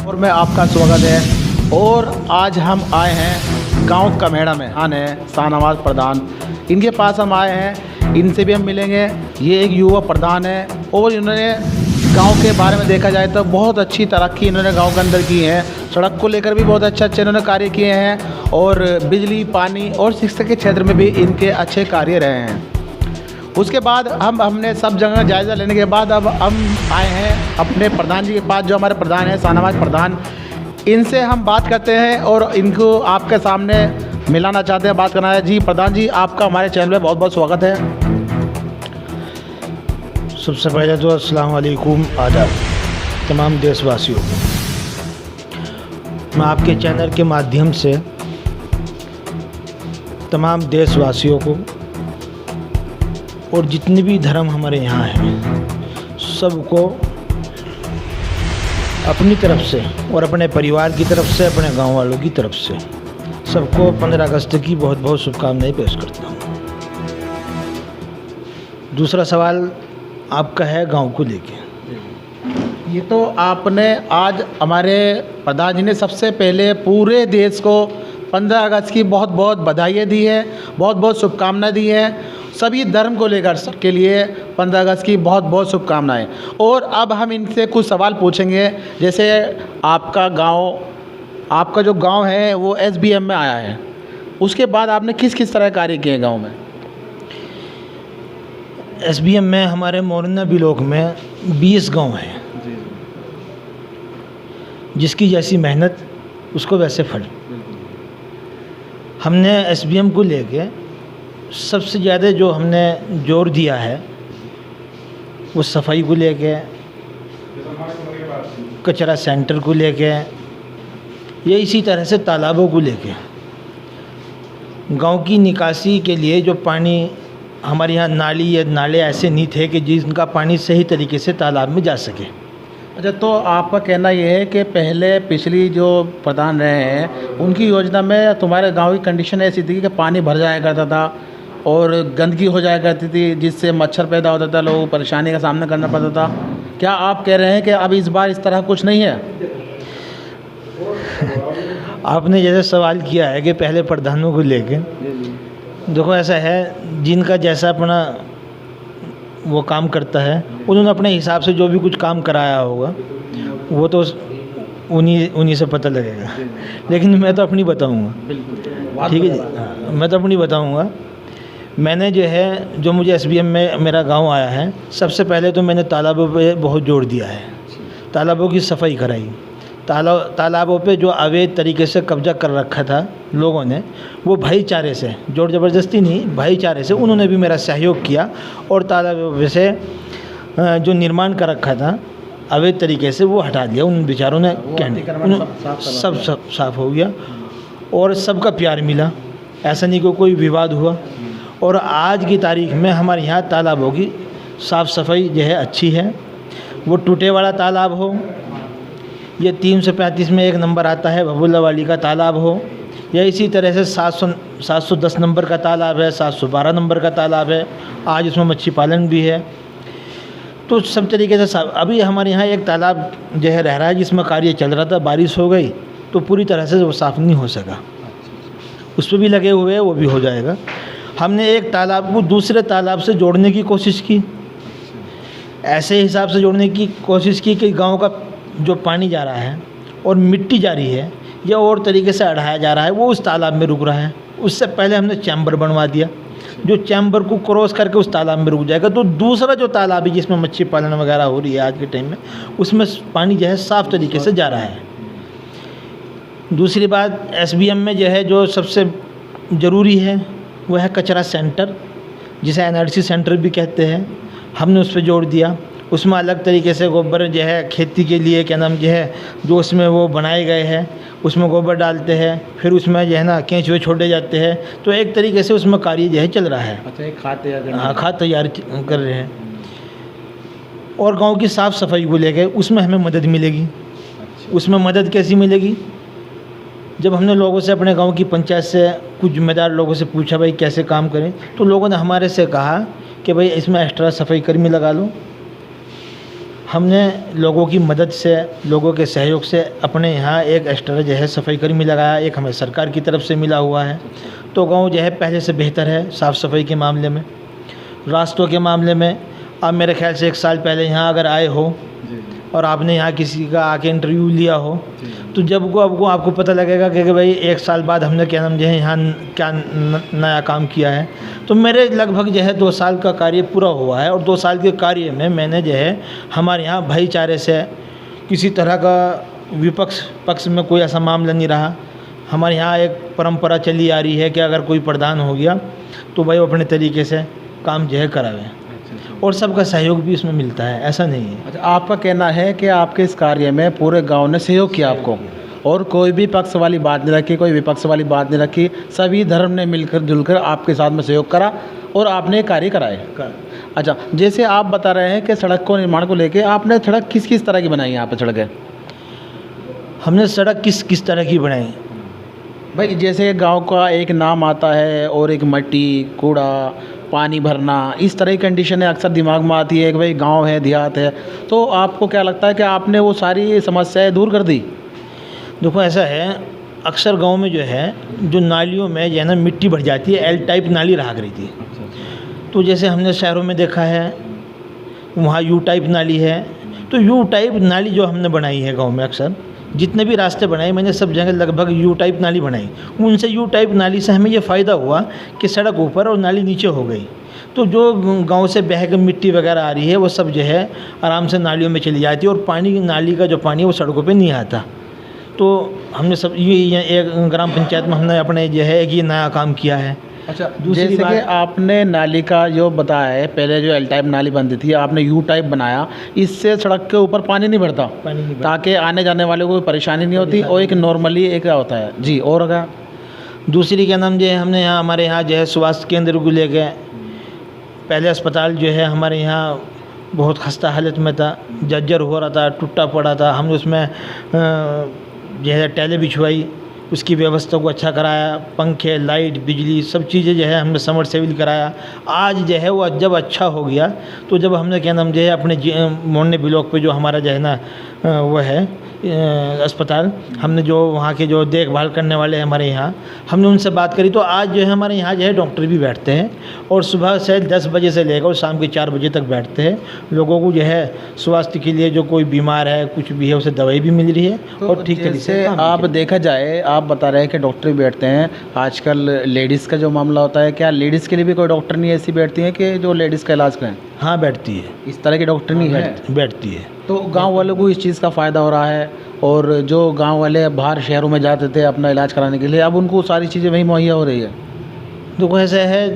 और मैं आपका स्वागत है। और आज हम आए हैं गांव कमेड़ा में, आने शाहनवाज प्रधान, इनके पास हम आए हैं, इनसे भी हम मिलेंगे। ये एक युवा प्रधान है और इन्होंने गांव के बारे में देखा जाए तो बहुत अच्छी तरक्की इन्होंने गांव के अंदर की है। सड़क को लेकर भी बहुत अच्छे इन्होंने कार्य किए हैं और बिजली, पानी और शिक्षा के क्षेत्र में भी इनके अच्छे कार्य रहे हैं। उसके बाद हमने सब जगह जायज़ा लेने के बाद अब हम आए हैं अपने प्रधान जी के पास, जो हमारे प्रधान हैं शाहनवाज प्रधान। इनसे हम बात करते हैं और इनको आपके सामने मिलाना चाहते हैं, बात करना है। जी प्रधान जी, आपका हमारे चैनल में बहुत बहुत स्वागत है। सबसे पहले तो अस्सलाम वालेकुम, आदाब तमाम देशवासियों को। मैं आपके चैनल के माध्यम से तमाम देशवासियों को और जितने भी धर्म हमारे यहाँ हैं सबको अपनी तरफ से और अपने परिवार की तरफ से, अपने गांव वालों की तरफ से सबको 15 अगस्त की बहुत बहुत शुभकामनाएं पेश करता हूँ। दूसरा सवाल आपका है गांव को लेके। ये तो आपने आज हमारे प्रधान जी ने सबसे पहले पूरे देश को 15 अगस्त की बहुत बहुत बधाइयाँ दी है, बहुत बहुत शुभकामनाएं दी है। सभी धर्म को लेकर सबके लिए 15 अगस्त की बहुत बहुत शुभकामनाएं। और अब हम इनसे कुछ सवाल पूछेंगे। जैसे आपका जो गांव है वो SBM में आया है, उसके बाद आपने किस किस तरह कार्य किए गांव में? SBM में हमारे मोरना ब्लॉक में 20 गांव हैं, जिसकी जैसी मेहनत उसको वैसे फल। हमने SBM को लेके सबसे ज़्यादा जो हमने जोर दिया है वो सफाई को लेके, कचरा सेंटर को लेके, ये इसी तरह से तालाबों को लेके। गांव की निकासी के लिए जो पानी हमारे यहाँ नाली या नाले ऐसे नहीं थे कि जिनका पानी सही तरीके से तालाब में जा सके। अच्छा, तो आपका कहना ये है कि पहले पिछली जो प्रधान रहे हैं उनकी योजना में तुम्हारे गांव की कंडीशन ऐसी थी कि पानी भर जाया करता था और गंदगी हो जाया करती थी, जिससे मच्छर पैदा होता था, लोगों को परेशानी का सामना करना पड़ता था। क्या आप कह रहे हैं कि अब इस बार इस तरह कुछ नहीं है? आपने जैसे सवाल किया है कि पहले प्रधानों को लेके, देखो ऐसा है, जिनका जैसा अपना वो काम करता है उन्होंने अपने हिसाब से जो भी कुछ काम कराया होगा वो तो उन्हीं से पता लगेगा। लेकिन मैं तो अपनी बताऊंगा, ठीक है जी। हाँ, मैं तो अपनी बताऊंगा। मैंने जो है, जो मुझे SBM में मेरा गांव आया है, सबसे पहले तो मैंने तालाबों पे बहुत जोर दिया है। तालाबों की सफाई कराई। तालाबों पे जो अवैध तरीके से कब्जा कर रखा था लोगों ने, वो भाईचारे से, जोर ज़बरदस्ती नहीं, भाईचारे से उन्होंने भी मेरा सहयोग किया और तालाबों से जो निर्माण कर रखा था अवैध तरीके से वो हटा दिया उन बेचारों ने। सब साफ हो गया और सबका प्यार मिला, ऐसा नहीं कि कोई विवाद हुआ। और आज की तारीख में हमारे यहाँ तालाबों की साफ़ सफाई जो है अच्छी है। वो टूटे वाला तालाब हो, ये 335 में एक नंबर आता है भबुल्ला वाली का तालाब हो, या इसी तरह से 710 नंबर का तालाब है, 712 नंबर का तालाब है, आज इसमें मच्छी पालन भी है। तो सब तरीके से अभी हमारे यहाँ एक तालाब जो है रह रहा है, जिसमें कार्य चल रहा था, बारिश हो गई तो पूरी तरह से वो साफ़ नहीं हो सका। उस पर भी लगे हुए हैं, वो भी हो जाएगा। हमने एक तालाब को दूसरे तालाब से जोड़ने की कोशिश की, ऐसे हिसाब से जोड़ने की कोशिश की कि गाँव का जो पानी जा रहा है और मिट्टी जा रही है या और तरीके से अढ़ाया जा रहा है, वो उस तालाब में रुक रहा है। उससे पहले हमने चैम्बर बनवा दिया, जो चैम्बर को क्रॉस करके उस तालाब में रुक जाएगा। तो दूसरा जो तालाब है जिसमें मच्छी पालन वगैरह हो रही है आज के टाइम में, उसमें पानी जो है साफ़ तरीके से जा रहा है। दूसरी बात, SBM में जो है जो सबसे ज़रूरी है वो है कचरा सेंटर, जिसे NRC सेंटर भी कहते हैं। हमने उस पर जोर दिया। उसमें अलग तरीके से गोबर जो है खेती के लिए, क्या नाम जो है, जो उसमें वो बनाए गए हैं, उसमें गोबर डालते हैं, फिर उसमें जो है ना केंचुए छोड़े जाते हैं। तो एक तरीके से उसमें कार्य जो है चल रहा है। अच्छा, एक खाद तैयार, हाँ, खाद तैयार कर रहे हैं। और गांव की साफ़ सफाई को लेकर उसमें हमें मदद मिलेगी। उसमें मदद कैसी मिलेगी? जब हमने लोगों से, अपने गांव की पंचायत से, कुछ जिम्मेदार लोगों से पूछा भाई कैसे काम करें, तो लोगों ने हमारे से कहा कि भाई इसमें एक्स्ट्रा सफाई कर्मी लगा लो। हमने लोगों की मदद से, लोगों के सहयोग से अपने यहाँ एक एक्स्ट्रा जो है सफाई कर्मी लगाया, एक हमें सरकार की तरफ से मिला हुआ है। तो गांव जो है पहले से बेहतर है साफ़ सफाई के मामले में, रास्तों के मामले में। आप मेरे ख्याल से 1 साल पहले यहाँ अगर आए हो और आपने यहाँ किसी का आके इंटरव्यू लिया हो, तो जब को आपको पता लगेगा कि भाई 1 साल बाद हमने क्या नाम जो है यहाँ क्या नया काम किया है। तो मेरे लगभग जो है 2 साल का कार्य पूरा हुआ है, और 2 साल के कार्य में मैंने जो है हमारे यहाँ भाईचारे से किसी तरह का विपक्ष पक्ष में कोई ऐसा मामला नहीं रहा। हमारे यहाँ एक परंपरा चली आ रही है कि अगर कोई प्रधान हो गया तो भाई वो अपने तरीके से काम जो है करावे, और सबका सहयोग भी इसमें मिलता है, ऐसा नहीं है। अच्छा, आपका कहना है कि आपके इस कार्य में पूरे गांव ने सहयोग किया आपको, और कोई भी पक्ष वाली बात नहीं रखी, कोई विपक्ष वाली बात नहीं रखी, सभी धर्म ने मिलकर जुलकर आपके साथ में सहयोग करा और आपने कार्य कराए। अच्छा, जैसे आप बता रहे हैं कि सड़क को निर्माण को लेके आपने सड़क किस किस तरह की बनाई? यहाँ पर सड़कें हमने सड़क किस तरह की बनाई? भाई जैसे गांव का एक नाम आता है और एक मट्टी, कूड़ा, पानी भरना, इस तरह की कंडीशन है अक्सर दिमाग में आती है कि भाई गांव है, देहात है। तो आपको क्या लगता है कि आपने वो सारी समस्याएं दूर कर दी? देखो ऐसा है, अक्सर गांव में जो है जो नालियों में जो है ना मिट्टी भर जाती है, एल टाइप नाली रहा करी थी। तो जैसे हमने शहरों में देखा है वहाँ यू टाइप नाली है। तो यू टाइप नाली जो हमने बनाई है गाँव में, अक्सर जितने भी रास्ते बनाए मैंने सब जगह लगभग यू टाइप नाली बनाई। उनसे यू टाइप नाली से हमें ये फ़ायदा हुआ कि सड़क ऊपर और नाली नीचे हो गई। तो जो गांव से बह के मिट्टी वगैरह आ रही है वो सब जो है आराम से नालियों में चली जाती है, और पानी, नाली का जो पानी है वो सड़कों पे नहीं आता। तो हमने सब ये एक ग्राम पंचायत में हमने अपने जो है एक ये नया काम किया है। अच्छा, जैसे कि आपने नाली का जो बताया है, पहले जो एल टाइप नाली बनती थी आपने यू टाइप बनाया, इससे सड़क के ऊपर पानी नहीं भरता, ताकि आने जाने वाले को कोई परेशानी नहीं होती, और एक नॉर्मली एक होता है जी। और अगर दूसरी क्या नाम जो है हमने यहाँ हमारे यहाँ जो है स्वास्थ्य केंद्र को लेके, पहले अस्पताल जो है हमारे यहाँ बहुत खस्ता हालत में था, जर्जर हो रहा था, टूटा पड़ा था। हमने उसमें जो है टाइलें बिछवाई, उसकी व्यवस्था को अच्छा कराया, पंखे, लाइट, बिजली सब चीज़ें जो है हमने समरसेबल कराया। आज जो है वो जब अच्छा हो गया, तो जब हमने क्या नाम जो है अपने मोहल्ले ब्लॉक पे जो हमारा जो है ना वो है अस्पताल, हमने जो वहाँ के जो देखभाल करने वाले हैं हमारे यहाँ, हमने उनसे बात करी। तो आज जो है हमारे यहाँ जो है डॉक्टर भी बैठते हैं, और सुबह से 10 बजे से लेकर शाम के 4 बजे तक बैठते हैं। लोगों को जो है स्वास्थ्य के लिए जो कोई बीमार है कुछ भी है उसे दवाई भी मिल रही है, और ठीक तरीके से आप देखा जाए, आप बता रहे हैं कि डॉक्टर भी बैठते हैं। आजकल लेडीज़ का जो मामला होता है, क्या लेडीज़ के लिए भी कोई डॉक्टर नहीं ऐसी बैठती है कि जो लेडीज़ का इलाज करें? हाँ बैठती है, इस तरह की डॉक्टर नहीं है, बैठती है। तो गांव वालों को इस चीज़ का फ़ायदा हो रहा है, और जो गांव वाले बाहर शहरों में जाते थे अपना इलाज कराने के लिए, अब उनको सारी चीज़ें वहीं मुहैया हो रही है। देखो ऐसा है,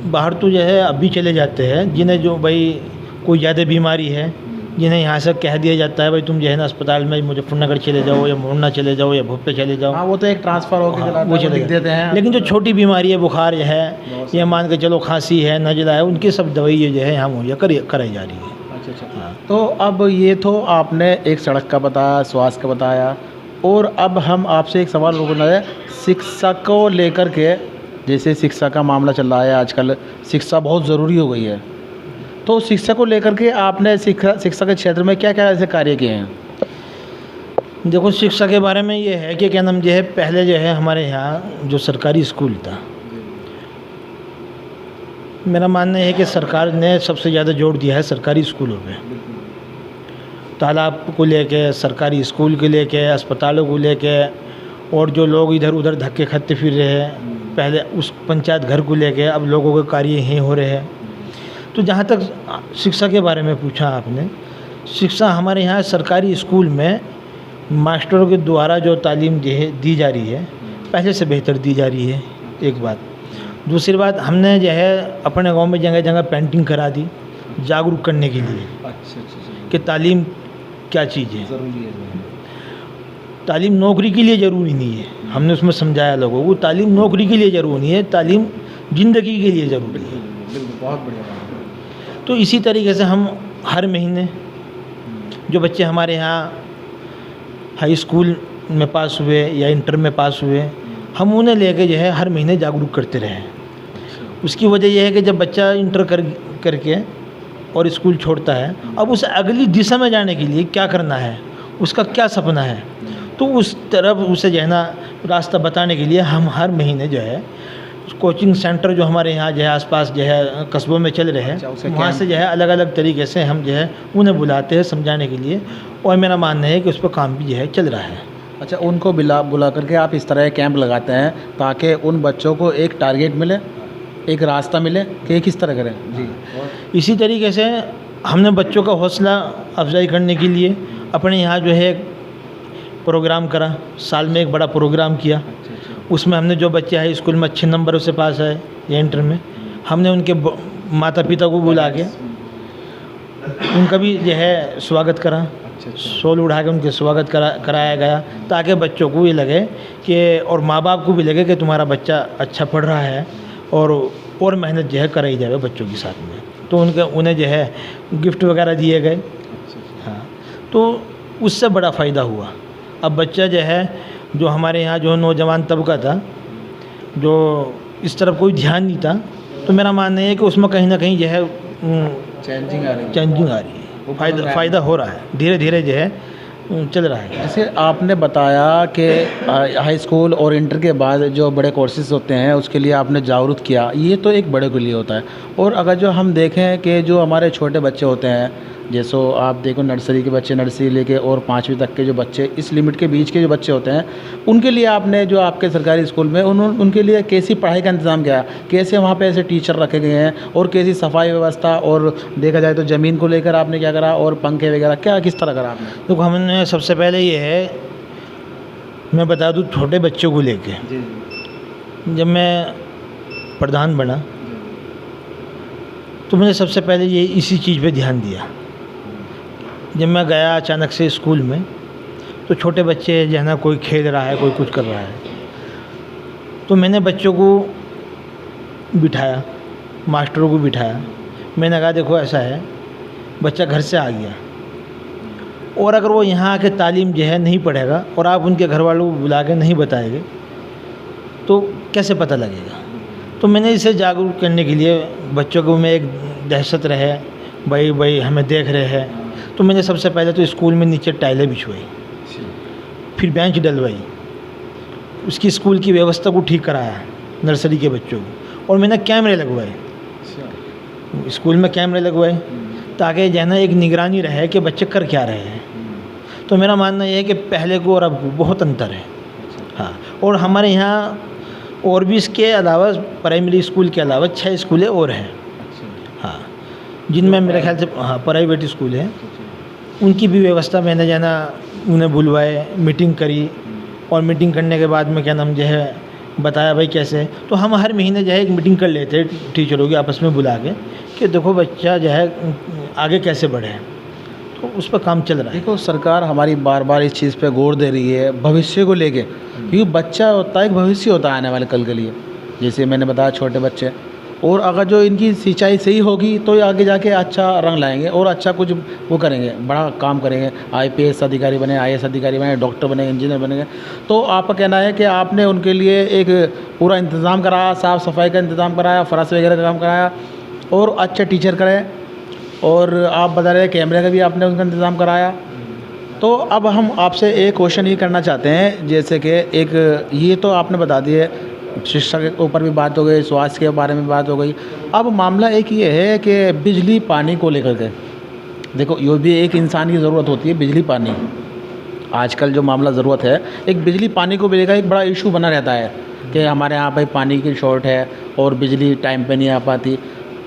बाहर तो जो है अभी चले जाते हैं जिन्हें जो भाई कोई ज़्यादा बीमारी है, जिन्हें यहाँ से कह दिया जाता है भाई तुम जो है ना अस्पताल में मुजफ्फरनगर चले जाओ, या मोहना चले जाओ, या भोपे चले जाओ। हाँ, वो तो एक ट्रांसफ़र होकर वो चले देते हैं। लेकिन जो छोटी बीमारी है, बुखार है, या मान के चलो खांसी है, नज़ला है, उनकी सब दवाई जो है यहाँ मुहैया कराई जा रही है। अच्छा। हाँ। तो अब ये तो आपने एक सड़क का बताया, स्वास्थ्य का बताया, और अब हम आपसे एक सवाल रोकना है शिक्षा को लेकर के। जैसे शिक्षा का मामला चल रहा है आजकल, शिक्षा बहुत ज़रूरी हो गई है, तो शिक्षा को लेकर के आपने शिक्षा के क्षेत्र में क्या क्या ऐसे कार्य किए हैं? देखो शिक्षा के बारे में ये है कि क्या नाम जो है, पहले जो है हमारे यहाँ जो सरकारी स्कूल था, मेरा मानना है कि सरकार ने सबसे ज़्यादा जोर दिया है सरकारी स्कूलों पे। तालाब को लेके, सरकारी स्कूल को लेके, अस्पतालों को लेके, और जो लोग इधर उधर धक्के खाते फिर रहे हैं, पहले उस पंचायत घर को लेके, अब लोगों के कार्य यहीं हो रहे हैं। तो जहाँ तक शिक्षा के बारे में पूछा आपने, शिक्षा हमारे यहाँ सरकारी स्कूल में मास्टरों के द्वारा जो तालीम दी जा रही है, पहले से बेहतर दी जा रही है, एक बात। दूसरी बात, हमने जो है अपने गांव में जगह जगह पेंटिंग करा दी जागरूक करने के लिए। अच्छा। कि तालीम क्या चीज़ है, ज़रूरी है। तालीम नौकरी के लिए ज़रूरी नहीं है, हमने उसमें समझाया लोगों को, तालीम नौकरी के लिए ज़रूरी नहीं है, तालीम ज़िंदगी के लिए ज़रूरी है। बहुत बढ़िया। तो इसी तरीके से हम हर महीने जो बच्चे हमारे यहाँ हाई स्कूल में पास हुए या इंटर में पास हुए, हम उन्हें लेके जो है हर महीने जागरूक करते रहे। उसकी वजह यह है कि जब बच्चा इंटर करके और स्कूल छोड़ता है, अब उसे अगली दिशा में जाने के लिए क्या करना है, उसका क्या सपना है, तो उस तरफ उसे जो है ना रास्ता बताने के लिए हम हर महीने जो है कोचिंग सेंटर जो हमारे यहाँ जो है आसपास जो है कस्बों में चल रहे अच्छा, उसे हैं, वहाँ कैंप- से जो है अलग अलग तरीके से हम जो है उन्हें बुलाते हैं समझाने के लिए, और मेरा मानना है कि उस पर काम भी जो है चल रहा है। अच्छा, उनको बुला करके आप इस तरह के कैंप लगाते हैं ताकि उन बच्चों को एक टारगेट मिले, एक रास्ता मिले कि किस तरह करें। जी। इसी तरीके से हमने बच्चों का हौसला अफजाई करने के लिए अपने यहाँ जो है एक प्रोग्राम करा, साल में एक बड़ा प्रोग्राम किया। उसमें हमने जो बच्चे हाई स्कूल में अच्छे नंबरों से पास आए या इंटर में, हमने उनके माता पिता को बुला के उनका भी जो है स्वागत करा, शॉल उड़ा के उनके स्वागत कराया गया, ताकि बच्चों को ये लगे कि, और माँ बाप को भी लगे कि तुम्हारा बच्चा अच्छा पढ़ रहा है और मेहनत जो है कराई जाए बच्चों के साथ में। तो उन्हें जो है गिफ्ट वगैरह दिए गए। हाँ, तो उससे बड़ा फ़ायदा हुआ। अब बच्चा जो है, जो हमारे यहाँ जो नौजवान तबका था, जो इस तरफ कोई ध्यान नहीं था, तो मेरा मानना है कि उसमें कहीं ना कहीं जो है चेंजिंग आ रही है, फ़ायदा हो रहा है, धीरे धीरे जो है चल रहा है। जैसे आपने बताया कि हाई स्कूल और इंटर के बाद जो बड़े कोर्सेज होते हैं उसके लिए आपने जागरूक किया, ये तो एक बड़े के लिए होता है। और अगर जो हम देखें कि जो हमारे छोटे बच्चे होते हैं, जैसे आप देखो नर्सरी के बच्चे, नर्सरी लेके और 5वीं तक के जो बच्चे, इस लिमिट के बीच के जो बच्चे होते हैं, उनके लिए आपने जो आपके सरकारी स्कूल में उनके लिए कैसी पढ़ाई का इंतज़ाम किया, कैसे वहाँ पे ऐसे टीचर रखे गए हैं, और कैसी सफाई व्यवस्था, और देखा जाए तो ज़मीन को लेकर आपने क्या करा, और पंखे वगैरह क्या किस तरह करा आपने? तो हमने सबसे पहले ये है, मैं बता दूँ छोटे बच्चों को लेके, जब मैं प्रधान बना तो मैंने सबसे पहले ये इसी चीज़ पे ध्यान दिया। जब मैं गया अचानक से स्कूल में, तो छोटे बच्चे जो है ना, कोई खेल रहा है, कोई कुछ कर रहा है, तो मैंने बच्चों को बिठाया, मास्टरों को बिठाया। मैंने कहा देखो ऐसा है, बच्चा घर से आ गया और अगर वो यहाँ आके तालीम जो है नहीं पढ़ेगा और आप उनके घर वालों को बुला के नहीं बताएंगे तो कैसे पता लगेगा। तो मैंने इसे जागरूक करने के लिए बच्चों को में एक दहशत रहे, भाई हमें देख रहे हैं, तो मैंने सबसे पहले तो स्कूल में नीचे टाइलें बिछवाई, फिर बेंच डलवाई, उसकी स्कूल की व्यवस्था को ठीक कराया नर्सरी के बच्चों को, और मैंने कैमरे लगवाए, स्कूल में कैमरे लगवाए ताकि जो है ना एक निगरानी रहे कि बच्चे कर क्या रहे हैं। तो मेरा मानना यह है कि पहले को और अब बहुत अंतर है। हाँ, और हमारे यहाँ और भी इसके अलावा प्राइमरी स्कूल के अलावा 6 स्कूलें और हैं। हाँ, जिनमें मेरे ख्याल से प्राइवेट स्कूल हैं, उनकी भी व्यवस्था मैंने जो है ना उन्हें बुलवाए, मीटिंग करी, और मीटिंग करने के बाद में क्या नाम जो है बताया भाई कैसे। तो हम हर महीने जो है एक मीटिंग कर लेते हैं टीचरों की आपस में बुला के कि देखो बच्चा जो है आगे कैसे बढ़े, तो उस पर काम चल रहा है। देखो सरकार हमारी बार बार इस चीज़ पे गौर दे रही है भविष्य को लेके, क्योंकि बच्चा होता है, एक भविष्य होता है आने वाले कल के लिए। जैसे मैंने बताया छोटे बच्चे, और अगर जो इनकी सिंचाई सही होगी तो ये आगे जाके अच्छा रंग लाएंगे और अच्छा कुछ वो करेंगे, बड़ा काम करेंगे, IPS अधिकारी बने, IAS अधिकारी बने, डॉक्टर बने, इंजीनियर बनेंगे। तो आपका कहना है कि आपने उनके लिए एक पूरा इंतज़ाम कराया, साफ़ सफाई का इंतज़ाम कराया, फर्श वगैरह का काम कराया, और अच्छे टीचर कराए, और आप बता रहे हैं कैमरे का भी आपने उनका इंतज़ाम कराया। तो अब हम आपसे एक क्वेश्चन ये करना चाहते हैं, जैसे कि एक ये तो आपने बता दिए, शिक्षा के ऊपर भी बात हो गई, स्वास्थ्य के बारे में बात हो गई। अब मामला एक ये है कि बिजली पानी को लेकर के, देखो ये भी एक इंसान की ज़रूरत होती है, बिजली पानी। आजकल जो मामला ज़रूरत है, एक बिजली पानी को लेकर एक बड़ा इशू बना रहता है कि हमारे यहाँ भाई पानी की शॉर्ट है और बिजली टाइम पे नहीं आ पाती,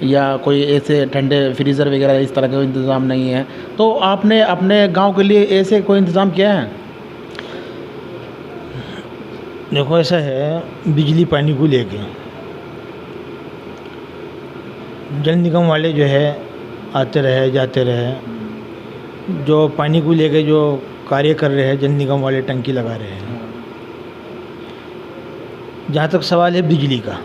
या कोई ऐसे ठंडे फ्रीज़र वगैरह इस तरह का इंतज़ाम नहीं है। तो आपने अपने गांव के लिए ऐसे कोई इंतज़ाम किया है? देखो ऐसा है, बिजली पानी को लेके जल निगम वाले जो है आते रहे जाते रहे, जो पानी को लेके जो कार्य कर रहे हैं जल निगम वाले, टंकी लगा रहे हैं। जहाँ तक सवाल है बिजली का,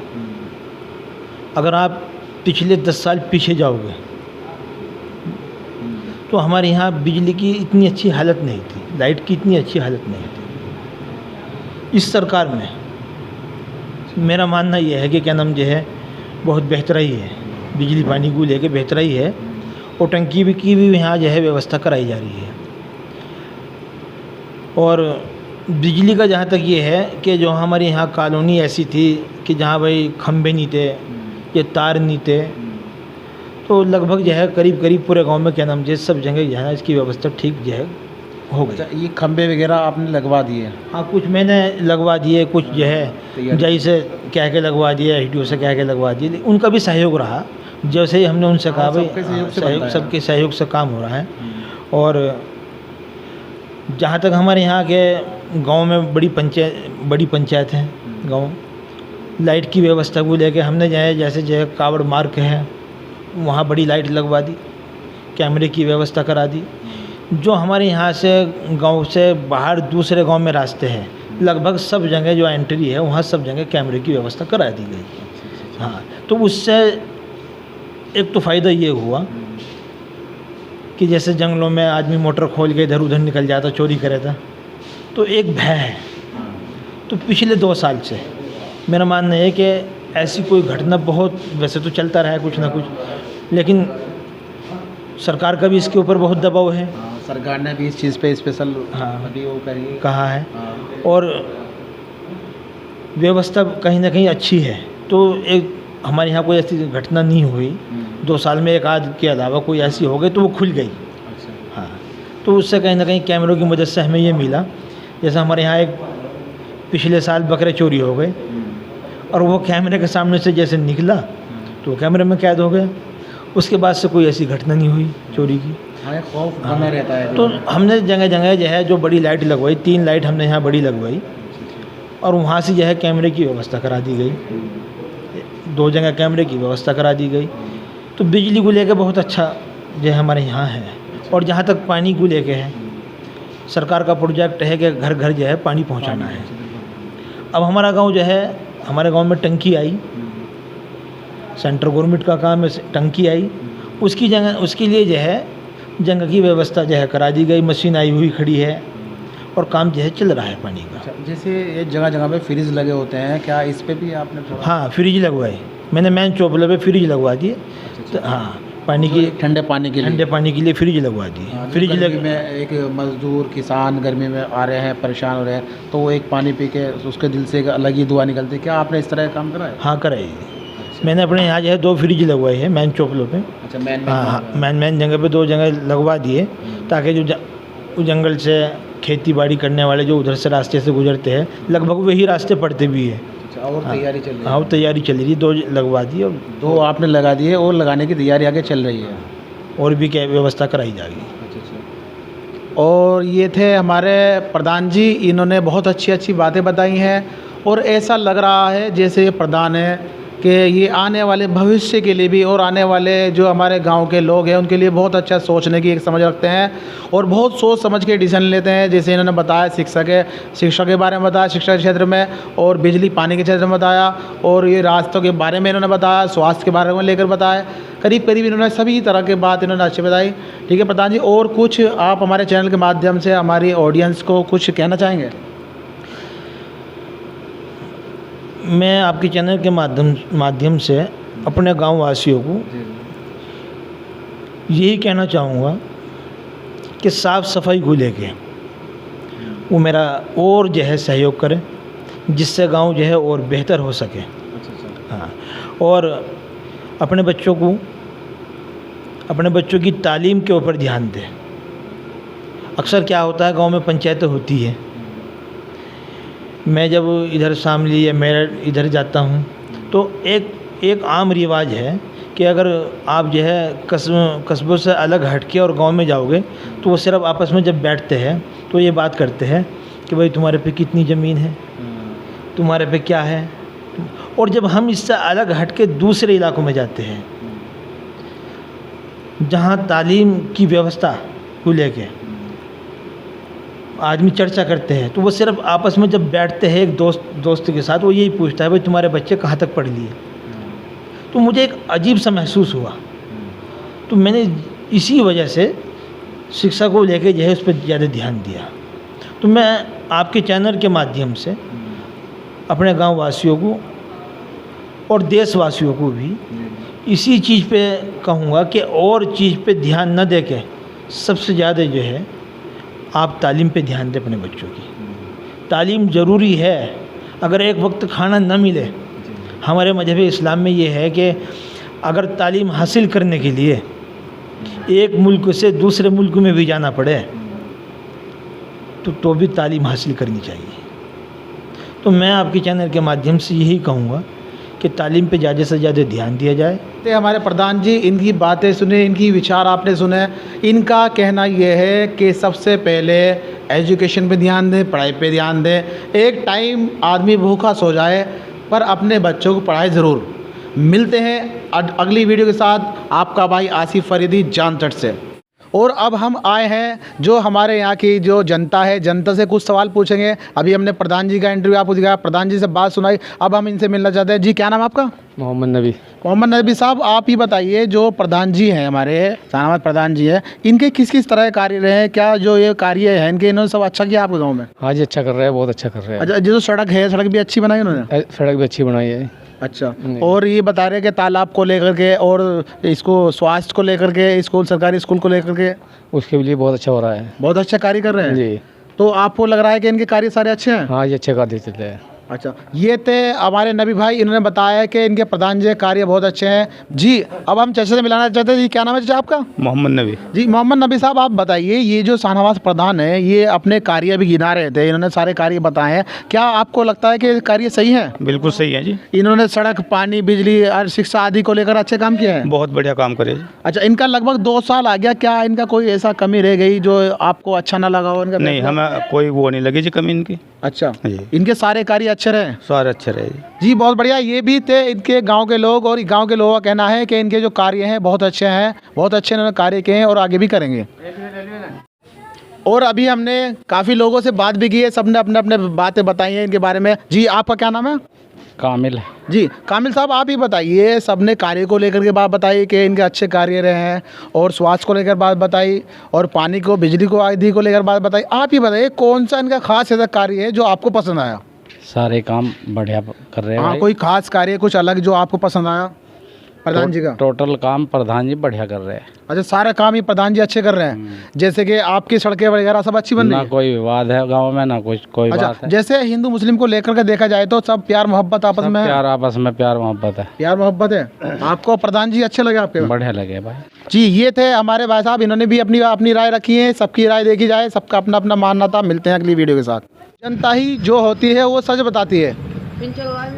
अगर आप पिछले 10 साल पीछे जाओगे तो हमारे यहाँ बिजली की इतनी अच्छी हालत नहीं थी, लाइट की इतनी अच्छी हालत नहीं थी। इस सरकार में मेरा मानना यह है कि क्या नाम जो है बहुत बेहतराई है, बिजली पानी को लेके बेहतराई है। और टंकी भी की भी यहाँ जो है व्यवस्था कराई जा रही है। और बिजली का जहाँ तक ये है कि जो हमारे यहाँ कॉलोनी ऐसी थी कि जहाँ भाई खंभे नहीं थे, ये तार नहीं थे, तो लगभग जो है करीब करीब पूरे गांव में क्या नाम जो सब जगह जो है ना इसकी व्यवस्था ठीक जो है हो गई। अच्छा, ये खंबे वगैरह आपने लगवा दिए? हाँ, कुछ मैंने लगवा दिए, कुछ जो है जई से कह के लगवा दिए, एचडीओ से कह के लगवा दिए। उनका भी सहयोग रहा, जैसे ही हमने उनसे कहा भाई सबके सहयोग से काम हो रहा है। और जहाँ तक हमारे यहाँ के गांव में बड़ी पंचायत है गांव, लाइट की व्यवस्था को लेके हमने जैसे कावड़ मार्ग है वहाँ बड़ी लाइट लगवा दी, कैमरे की व्यवस्था करा दी। जो हमारे यहाँ से गांव से बाहर दूसरे गांव में रास्ते हैं, लगभग सब जगह जो एंट्री है वहाँ सब जगह कैमरे की व्यवस्था करा दी गई। हाँ, तो उससे एक तो फ़ायदा ये हुआ कि जैसे जंगलों में आदमी मोटर खोल के इधर उधर निकल जाता, चोरी करे था, तो एक भय है। तो पिछले 2 साल से मेरा मानना है कि ऐसी कोई घटना बहुत, वैसे तो चलता रहा है कुछ ना कुछ, लेकिन सरकार का भी इसके ऊपर बहुत दबाव है। सरकार ने भी इस चीज़ पे स्पेशल अभी वो कहा है। और व्यवस्था कहीं ना कहीं अच्छी है। तो एक हमारे यहाँ कोई ऐसी घटना नहीं हुई। 2 साल में एक आध के अलावा कोई ऐसी हो गई तो वो खुल गई। हाँ, तो उससे कहीं ना कहीं कैमरों की मदद से हमें ये मिला। जैसे हमारे यहाँ एक पिछले साल बकरे चोरी हो गए और वो कैमरे के सामने से जैसे निकला तो कैमरे में कैद हो गया। उसके बाद से कोई ऐसी घटना नहीं हुई चोरी की। हाँ, खौफ बना रहता है। तो हमने जगह जगह जो है जो बड़ी लाइट लगवाई, 3 लाइट हमने यहाँ बड़ी लगवाई और वहाँ से जो है कैमरे की व्यवस्था करा दी गई। 2 जगह कैमरे की व्यवस्था करा दी गई। तो बिजली को लेकर बहुत अच्छा जो है हमारे यहाँ है। और जहाँ तक पानी को लेके है, सरकार का प्रोजेक्ट है कि घर घर जो है पानी पहुँचाना है। अब हमारा गाँव जो है, हमारे गाँव में टंकी आई, सेंट्रल गवर्नमेंट का काम है, टंकी आई, उसकी जगह उसके लिए जो है जगह की व्यवस्था जो है करा दी गई। मशीन आई हुई खड़ी है और काम जो है चल रहा है पानी का। जैसे ये जगह जगह पे फ्रिज लगे होते हैं, क्या इस पे भी आपने? हाँ, फ्रिज लगवाए मैंने, मेन चौपले पे फ्रिज लगवा दिए। तो हाँ, पानी की ठंडे पानी के लिए फ्रिज लगवा दिए। फ्रिज में एक मजदूर किसान गर्मी में आ रहे हैं, परेशान हो रहे हैं, तो वो एक पानी पी के उसके दिल से एक अलग ही दुआ निकलती है। क्या आपने इस तरह का काम करा है? हाँ, कराई। मैंने अपने यहाँ जो है 2 फ्रिज लगवाए हैं मेन चौपलों पे। अच्छा, मेन जगह पे 2 जगह लगवा दिए ताकि जो जंगल से खेती बाड़ी करने वाले जो उधर से रास्ते से गुजरते हैं, लगभग वही रास्ते पड़ते भी हैं। अच्छा, और तैयारी चल रही है? हाँ, तैयारी चल रही है। 2 लगवा दिए और 2 आपने लगा दिए और लगाने की तैयारी आगे चल रही है और भी क्या व्यवस्था कराई जाएगी। अच्छा। और ये थे हमारे प्रधान जी, इन्होंने बहुत अच्छी अच्छी बातें बताई हैं और ऐसा लग रहा है जैसे ये प्रधान है कि ये आने वाले भविष्य के लिए भी और आने वाले जो हमारे गांव के लोग हैं उनके लिए बहुत अच्छा सोचने की एक समझ रखते हैं और बहुत सोच समझ के डिसीजन लेते हैं। जैसे इन्होंने बताया शिक्षा के बारे में बताया, शिक्षा के क्षेत्र में, और बिजली पानी के क्षेत्र में बताया, और ये रास्तों के बारे में इन्होंने बताया, स्वास्थ्य के बारे में लेकर बताया। करीब करीब इन्होंने सभी तरह के बात इन्होंने अच्छी बताई। ठीक है प्रधान जी, और कुछ आप हमारे चैनल के माध्यम से हमारी ऑडियंस को कुछ कहना चाहेंगे? मैं आपके चैनल के माध्यम से अपने गांव वासियों को यही कहना चाहूँगा कि साफ़ सफाई को लेके वो मेरा और जो है सहयोग करें, जिससे गांव जो है और बेहतर हो सके। हाँ, और अपने बच्चों की तालीम के ऊपर ध्यान दें। अक्सर क्या होता है, गांव में पंचायतें होती है, मैं जब इधर शामली या मेरठ इधर जाता हूँ तो एक आम रिवाज है कि अगर आप जो है कस्बों से अलग हट के और गांव में जाओगे तो वो सिर्फ आपस में जब बैठते हैं तो ये बात करते हैं कि भाई तुम्हारे पे कितनी ज़मीन है, तुम्हारे पे क्या है। और जब हम इससे अलग हट के दूसरे इलाकों में जाते हैं जहाँ तालीम की व्यवस्था को लेके आदमी चर्चा करते हैं, तो वो सिर्फ आपस में जब बैठते हैं एक दोस्त के साथ, वो यही पूछता है भाई तुम्हारे बच्चे कहाँ तक पढ़ लिए। तो मुझे एक अजीब सा महसूस हुआ। तो मैंने इसी वजह से शिक्षा को लेके जो है उस पर ज़्यादा ध्यान दिया। तो मैं आपके चैनल के माध्यम से अपने गांव वासियों को और देशवासियों को भी इसी चीज़ पे कहूँगा कि और चीज़ पे ध्यान न दे के सबसे ज़्यादा जो है आप तालीम पे ध्यान दें अपने बच्चों की। तालीम ज़रूरी है। अगर एक वक्त खाना न मिले, हमारे मजहब इस्लाम में ये है कि अगर तालीम हासिल करने के लिए एक मुल्क से दूसरे मुल्क में भी जाना पड़े तो भी तालीम हासिल करनी चाहिए। तो मैं आपके चैनल के माध्यम से यही कहूँगा कि तालीम पे ज़्यादा से ज़्यादा ध्यान दिया जाए। तो हमारे प्रधान जी, इनकी बातें सुने, इनकी विचार आपने सुने। इनका कहना यह है कि सबसे पहले एजुकेशन पे ध्यान दें, पढ़ाई पे ध्यान दें। एक टाइम आदमी भूखा सो जाए पर अपने बच्चों को पढ़ाए ज़रूर। मिलते हैं अगली वीडियो के साथ। आपका भाई आसिफ फरीदी, जानचट से। और अब हम आए हैं जो हमारे यहाँ की जो जनता है, जनता से कुछ सवाल पूछेंगे। अभी हमने प्रधान जी का इंटरव्यू आपको दिखाया, प्रधान जी से बात सुनाई, अब हम इनसे मिलना चाहते हैं। जी, क्या नाम आपका? मोहम्मद नबी। मोहम्मद नबी साहब, आप ही बताइए, जो प्रधान जी हैं हमारे शाहनवाज प्रधान जी हैं, इनके किस किस तरह के कार्य रहे हैं? क्या जो ये कार्य है इनके, इन्होंने सब अच्छा किया आपके गाँव में? हाँ जी, अच्छा कर रहे हैं, बहुत अच्छा कर रहे हैं। अच्छा, जो सड़क है, सड़क भी अच्छी बनाई उन्होंने? सड़क भी अच्छी बनाई है। अच्छा, और ये बता रहे हैं कि तालाब को लेकर के और इसको स्वास्थ्य को लेकर के, स्कूल, सरकारी स्कूल को लेकर के उसके लिए बहुत अच्छा हो रहा है। बहुत अच्छा कार्य कर रहे हैं जी। तो आपको लग रहा है कि इनके कार्य सारे अच्छे हैं? हाँ, ये अच्छे कार्य चलते हैं। अच्छा, ये थे हमारे नबी भाई, इन्होंने बताया कि इनके प्रधान जी कार्य बहुत अच्छे हैं। जी, अब हम चर्चा से मिलाना चाहते हैं। जी, क्या नाम है चाचा आपका? मोहम्मद नबी। जी, मोहम्मद नबी साहब, आप बताइए, ये जो शाहनवाज प्रधान है, ये अपने कार्य भी गिना रहे थे, इन्होंने सारे कार्य बताए हैं। क्या आपको लगता है कि कार्य सही है? बिल्कुल सही है जी। इन्होंने सड़क, पानी, बिजली और शिक्षा आदि को लेकर अच्छे काम किए हैं। बहुत बढ़िया काम करे जी। अच्छा, इनका लगभग 2 साल आ गया, क्या इनका कोई ऐसा कमी रह गई जो आपको अच्छा ना लगा हो इनका? नहीं, हमें कोई वो नहीं लगी जी कमी इनकी। अच्छा जी। इनके सारे कार्य अच्छे रहे? सारे अच्छे रहे जी। जी, बहुत बढ़िया। ये भी थे इनके गांव के लोग, और गांव के लोगों का कहना है कि इनके जो कार्य हैं बहुत अच्छे हैं, बहुत अच्छे इन्होंने कार्य किए हैं और आगे भी करेंगे। और अभी हमने काफ़ी लोगों से बात भी की है, सबने अपने अपने बातें बताई हैं इनके बारे में। जी, आपका क्या नाम है? कामिल। जी, कामिल साहब, आप ही बताइए, सबने कार्य को लेकर के बात बताई कि इनके अच्छे कार्य रहे हैं, और स्वास्थ्य को लेकर बात बताई, और पानी को, बिजली को आदि को लेकर बात बताई। आप ही बताइए, कौन सा इनका खास ऐसा कार्य है जो आपको पसंद आया? सारे काम बढ़िया कर रहे हैं। हाँ, कोई खास कार्य कुछ अलग जो आपको पसंद आया प्रधान जी का? टोटल काम प्रधान जी बढ़िया कर रहे हैं। अच्छा, सारे काम ही प्रधान जी अच्छे कर रहे हैं। जैसे कि आपकी सड़कें वगैरह सब अच्छी बन रही ना है? कोई विवाद है गांव में, ना कोई अच्छा, बात है। जैसे हिंदू मुस्लिम को लेकर के देखा जाए तो सब प्यार मोहब्बत आपस में है? प्यार आपस में, प्यार मोहब्बत है। प्यार मोहब्बत है। आपको प्रधान जी अच्छे लगे आपके? बढ़िया लगे भाई। जी, ये थे हमारे भाई साहब, इन्होंने भी अपनी अपनी राय रखी है। सबकी राय देखी जाए, सबका अपना अपना मानना था। मिलते हैं अगली वीडियो के साथ। जनता ही जो होती है वो सच बताती है।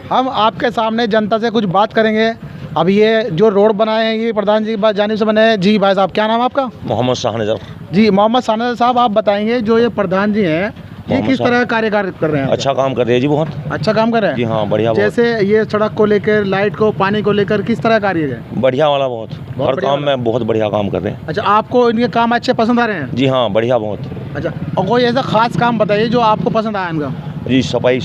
हम आपके सामने जनता से कुछ बात करेंगे। अब ये जो रोड बनाए हैं ये प्रधान जी की जानिब से बने हैं। जी भाई साहब, क्या नाम है आपका? मोहम्मद शाहनजर। जी, मोहम्मद शाहनवाज साहब, आप बताएंगे, जो ये प्रधान जी हैं, ये किस तरह का कार्य कर रहे हैं? अच्छा काम कर रहे हैं जी, बहुत अच्छा काम कर रहे हैं जी। हाँ, बढ़िया। जैसे ये सड़क को लेकर, लाइट को, पानी को लेकर किस तरह कार्य है? बढ़िया वाला, बहुत हर बढ़िया काम में बहुत बढ़िया काम कर रहे हैं। अच्छा, आपको इनके काम अच्छे पसंद आ रहे हैं? जी हाँ, बढ़िया बहुत। अच्छा, और कोई ऐसा खास काम बताइए जो आपको पसंद आया इनका? जी, सफाई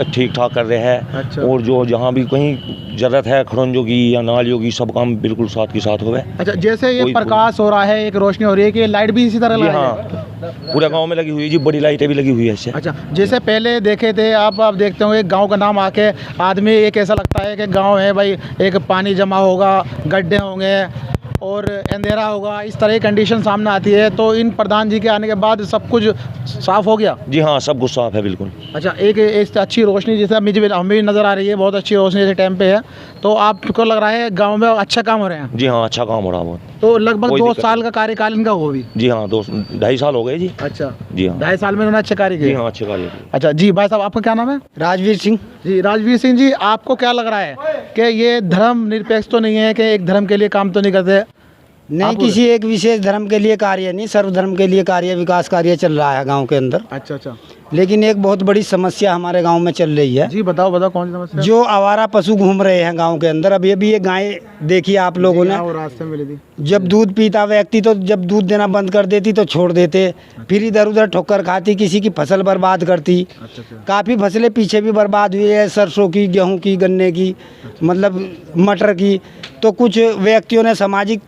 ठीक ठाक कर रहे हैं। अच्छा। और जो जहाँ भी कहीं ज़रूरत है खड़ंजों की या नालियों की, सब काम बिल्कुल साथ के साथ हो गए। अच्छा, जैसे ये कोई- प्रकाश हो रहा है, एक रोशनी हो रही है, कि लाइट भी इसी तरह जी लगी है? हाँ, पूरे गांव में लगी हुई है जी, बड़ी लाइटें भी लगी हुई है इससे। अच्छा, जैसे पहले देखे थे आप देखते होंगे, गांव का नाम आके आदमी एक ऐसा लगता है कि गांव है भाई, एक पानी जमा होगा, गड्ढे होंगे और अंधेरा होगा, इस तरह की कंडीशन सामने आती है। तो इन प्रधान जी के आने के बाद सब कुछ साफ हो गया? जी हाँ, सब कुछ साफ है बिल्कुल। अच्छा, एक अच्छी रोशनी जैसे हमें भी नज़र आ रही है, बहुत अच्छी रोशनी जैसे टाइम पे है, तो आपको लग रहा है गांव में अच्छा काम हो रहे हैं? जी हाँ, अच्छा काम हो रहा है बहुत। तो लगभग कोई 2 दिक्कत साल का कार्यकाल इनका हो भी? जी हाँ, 2-2.5 साल हो गए जी। अच्छा, जी हाँ। 2.5 साल में उन्होंने अच्छे कार्य जी किए? हाँ, अच्छे कार्य किए। अच्छा जी, भाई साहब, आपका क्या नाम है? राजवीर सिंह। जी, राजवीर सिंह जी, आपको क्या लग रहा है कि ये धर्म निरपेक्ष तो नहीं है, कि एक धर्म के लिए काम तो नहीं करते? नहीं, किसी एक विशेष धर्म के लिए कार्य नहीं, सर्वधर्म के लिए कार्य, विकास कार्य चल रहा है गांव के अंदर। अच्छा अच्छा, लेकिन एक बहुत बड़ी समस्या हमारे गांव में चल रही है। जी बताओ बताओ, कौन सी समस्या? जो आवारा पशु घूम रहे हैं गांव के अंदर। अभी अभी ये गायें देखी आप लोगों ने, वो रास्ते में मिली थी। जब दूध पीता व्यक्ति तो जब दूध देना बंद कर देती तो छोड़ देते, फिर इधर उधर ठोकर खाती, किसी की फसल बर्बाद करती। अच्छा अच्छा, काफ़ी फसलें पीछे भी बर्बाद हुई है, सरसों की, गेहूं की, गन्ने की, मतलब मटर की। तो कुछ सामाजिक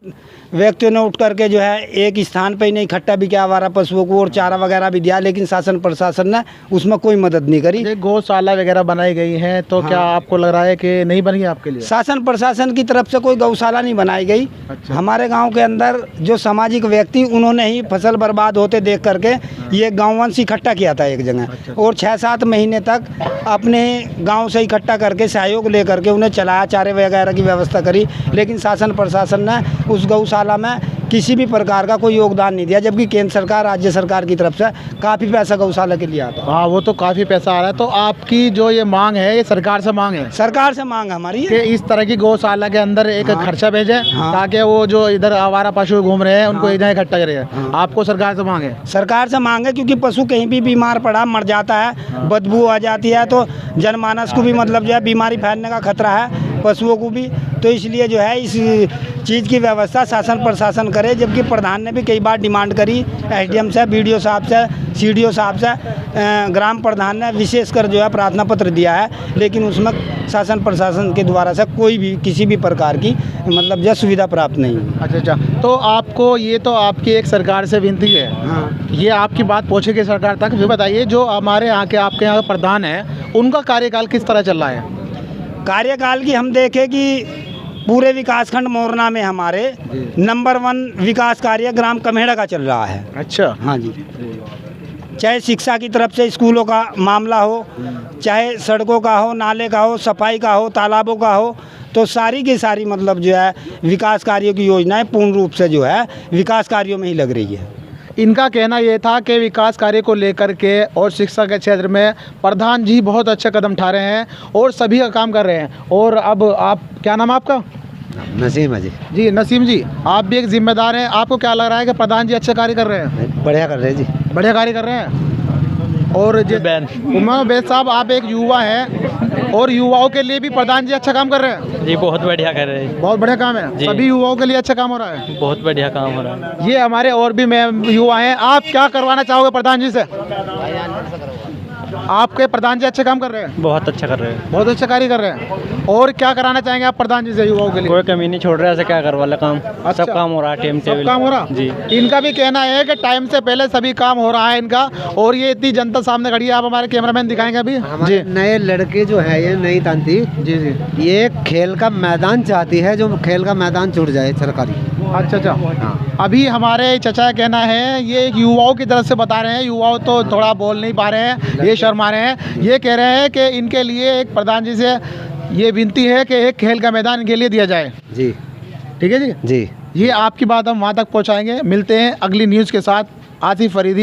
व्यक्तियों ने उठ करके जो है एक स्थान पर ही नहीं इकट्ठा भी किया आवारा पशुओं को, और चारा वगैरह भी दिया, लेकिन शासन प्रशासन ने उसमें कोई मदद नहीं करी। ये गौशाला वगैरह बनाई गई है तो क्या आपको लग रहा है कि नहीं बनी आपके लिए? शासन प्रशासन की तरफ से कोई गौशाला नहीं बनाई गई। अच्छा। हमारे गांव के अंदर जो सामाजिक व्यक्ति उन्होंने ही फसल बर्बाद होते देख करके ये गाँववंश इकट्ठा किया था एक जगह, और 6-7 महीने तक अपने गांव से इकट्ठा करके सहयोग लेकर के उन्हें चलाया, चारे वगैरह की व्यवस्था करी, लेकिन शासन प्रशासन ने उस गौशाला में किसी भी प्रकार का कोई योगदान नहीं दिया, जबकि केंद्र सरकार, राज्य सरकार की तरफ से काफ़ी पैसा गौशाला के लिए आता है। हाँ, वो तो काफ़ी पैसा आ रहा है। तो आपकी जो ये मांग है ये सरकार से मांग है सरकार से मांग हमारी कि इस तरह की गौशाला के अंदर एक खर्चा भेजे हाँ। ताकि वो जो इधर आवारा पशु घूम रहे हैं उनको एक जगह इकट्ठा करे। आपको सरकार से मांग है? सरकार से मांग है, क्योंकि पशु कहीं भी बीमार पड़ा मर जाता है, बदबू आ जाती है, तो जनमानस को भी मतलब जो है बीमारी फैलने का खतरा है, पशुओं को भी। तो इसलिए जो है इस चीज़ की व्यवस्था शासन प्रशासन करे, जबकि प्रधान ने भी कई बार डिमांड करी एसडीएम से, बीडीओ साहब से, सीडीओ साहब से, ग्राम प्रधान ने विशेषकर जो है प्रार्थना पत्र दिया है, लेकिन उसमें शासन प्रशासन के द्वारा से कोई भी किसी भी प्रकार की मतलब जो सुविधा प्राप्त नहीं हुई। अच्छा, तो आपको ये तो आपकी एक सरकार से विनती है, हाँ, ये आपकी बात पहुँचेगी सरकार तक। फिर बताइए, जो हमारे यहाँ के आपके यहाँ प्रधान है उनका कार्यकाल किस तरह चल रहा है? कार्यकाल की हम देखें कि पूरे विकासखंड मोरना में हमारे नंबर 1 विकास कार्य ग्राम कमेड़ा का चल रहा है। अच्छा। हाँ जी, चाहे शिक्षा की तरफ से स्कूलों का मामला हो, चाहे सड़कों का हो, नाले का हो, सफाई का हो, तालाबों का हो, तो सारी की सारी मतलब जो है विकास कार्यों की योजनाएं पूर्ण रूप से जो है विकास कार्यों में ही लग रही है। इनका कहना ये था कि विकास कार्य को लेकर के और शिक्षा के क्षेत्र में प्रधान जी बहुत अच्छे कदम उठा रहे हैं और सभी का काम कर रहे हैं। और अब आप, क्या नाम है आपका? नसीम है जी। जी नसीम जी, आप भी एक जिम्मेदार हैं, आपको क्या लग रहा है कि प्रधान जी अच्छे कार्य कर रहे हैं? बढ़िया कर रहे हैं जी। बढ़िया कार्य कर रहे हैं। और उमर बेद साहब, आप एक युवा हैं और युवाओं के लिए भी प्रधान जी अच्छा काम कर रहे हैं? जी बहुत बढ़िया कर रहे हैं। बहुत बढ़िया काम है, सभी युवाओं के लिए अच्छा काम हो रहा है। बहुत बढ़िया काम हो रहा है। ये हमारे और भी युवा हैं, आप क्या करवाना चाहोगे प्रधान जी से? आपके प्रधान जी अच्छे काम कर रहे हैं? बहुत अच्छा कर रहे हैं। बहुत अच्छा कार्य कर रहे हैं। और क्या कराना चाहेंगे आप प्रधान जी से युवाओं के लिए? कोई कमी नहीं छोड़ रहा है, ऐसे क्या करवा ले काम। अच्छा। सब काम हो रहा है, टाइम टेबल सब काम हो रहा जी। इनका भी कहना है कि टाइम से पहले सभी काम हो रहा है इनका। और ये इतनी जनता सामने खड़ी है, आप हमारे कैमरामैन दिखाएंगे अभी जी। नए लड़के जो है ये नई तांती जी जी, ये खेल का मैदान चाहती है, जो खेल का मैदान छूट जाए सरकारी। अच्छा अच्छा। अभी हमारे चचा का कहना है, ये एक युवाओं की तरफ से बता रहे हैं, युवाओं तो थोड़ा बोल नहीं पा रहे हैं, ये शर्मा रहे हैं। ये कह रहे हैं कि इनके लिए एक प्रधान जी से ये विनती है कि एक खेल का मैदान इनके लिए दिया जाए। जी ठीक है जी। जी। ये आपकी बात हम वहाँ तक पहुँचाएंगे। मिलते हैं अगली न्यूज़ के साथ। आसिफ फरीदी।